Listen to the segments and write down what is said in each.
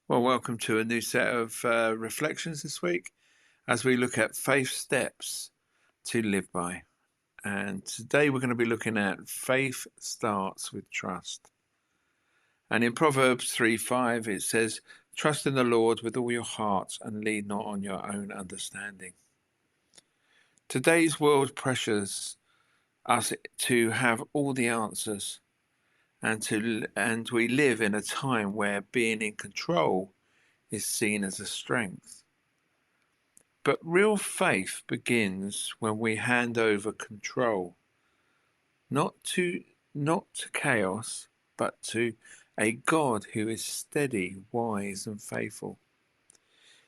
Well, welcome to a new set of reflections this week as we look at faith steps to live by. And today we're going to be looking at faith starts with trust. And in Proverbs 3:5, it says, "Trust in the Lord with all your heart and lean not on your own understanding." Today's world pressures us to have all the answers and we live in a time where being in control is seen as a strength. But real faith begins when we hand over control, not to not to chaos, but to a God who is steady, wise, and faithful.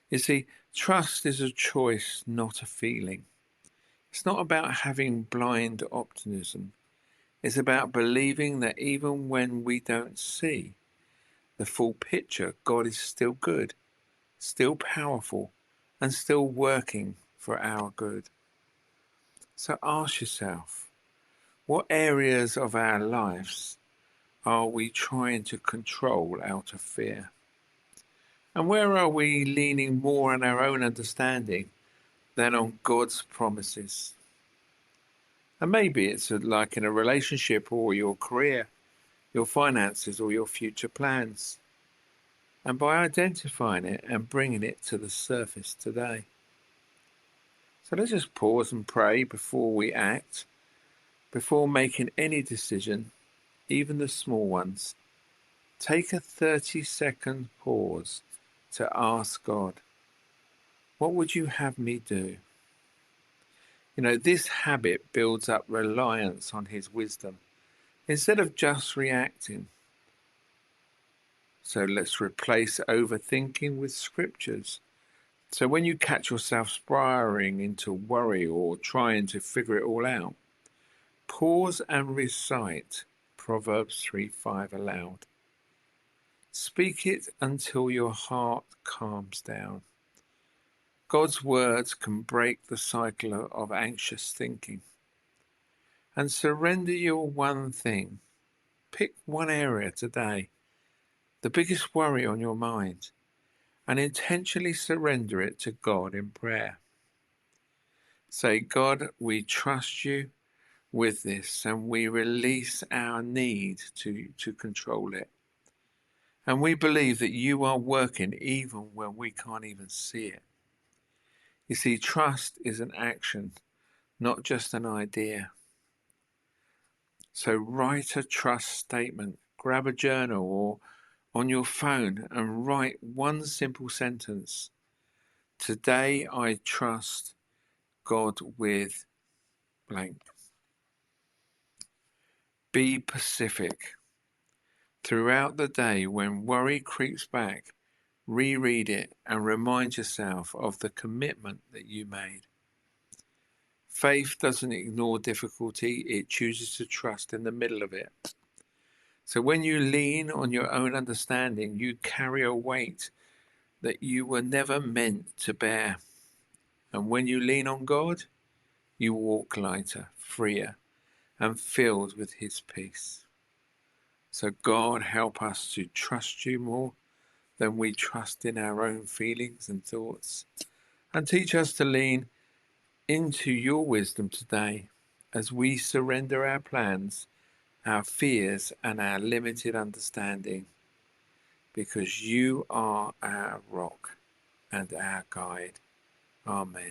You see, trust is a choice, not a feeling. It's not about having blind optimism. It's about believing that even when we don't see the full picture, God is still good, still powerful, and still working for our good. So ask yourself, what areas of our lives are we trying to control out of fear? And where are we leaning more on our own understanding than on God's promises? And maybe it's like in a relationship or your career, your finances or your future plans. And by identifying it and bringing it to the surface today. So let's just pause and pray before we act, before making any decision, even the small ones. Take a 30-second pause to ask God, what would you have me do? This habit builds up reliance on his wisdom instead of just reacting. So let's replace overthinking with scriptures. So when you catch yourself spiraling into worry or trying to figure it all out, pause and recite Proverbs 3:5 aloud. Speak it until your heart calms down. God's words can break the cycle of anxious thinking. And surrender your one thing. Pick one area today, the biggest worry on your mind, and intentionally surrender it to God in prayer. Say, God, we trust you with this, and we release our need to control it. And we believe that you are working even when we can't even see it. You see, trust is an action, not just an idea. So write a trust statement, grab a journal or on your phone and write one simple sentence. Today I trust God with blank. Be specific. Throughout the day, when worry creeps back, reread it and remind yourself of the commitment that you made. Faith doesn't ignore difficulty, it chooses to trust in the middle of it. So when you lean on your own understanding, you carry a weight that you were never meant to bear. And when you lean on God, you walk lighter, freer, and filled with his peace. So God, help us to trust you more than we trust in our own feelings and thoughts. And teach us to lean into your wisdom today as we surrender our plans, our fears, and our limited understanding, because you are our rock and our guide. Amen.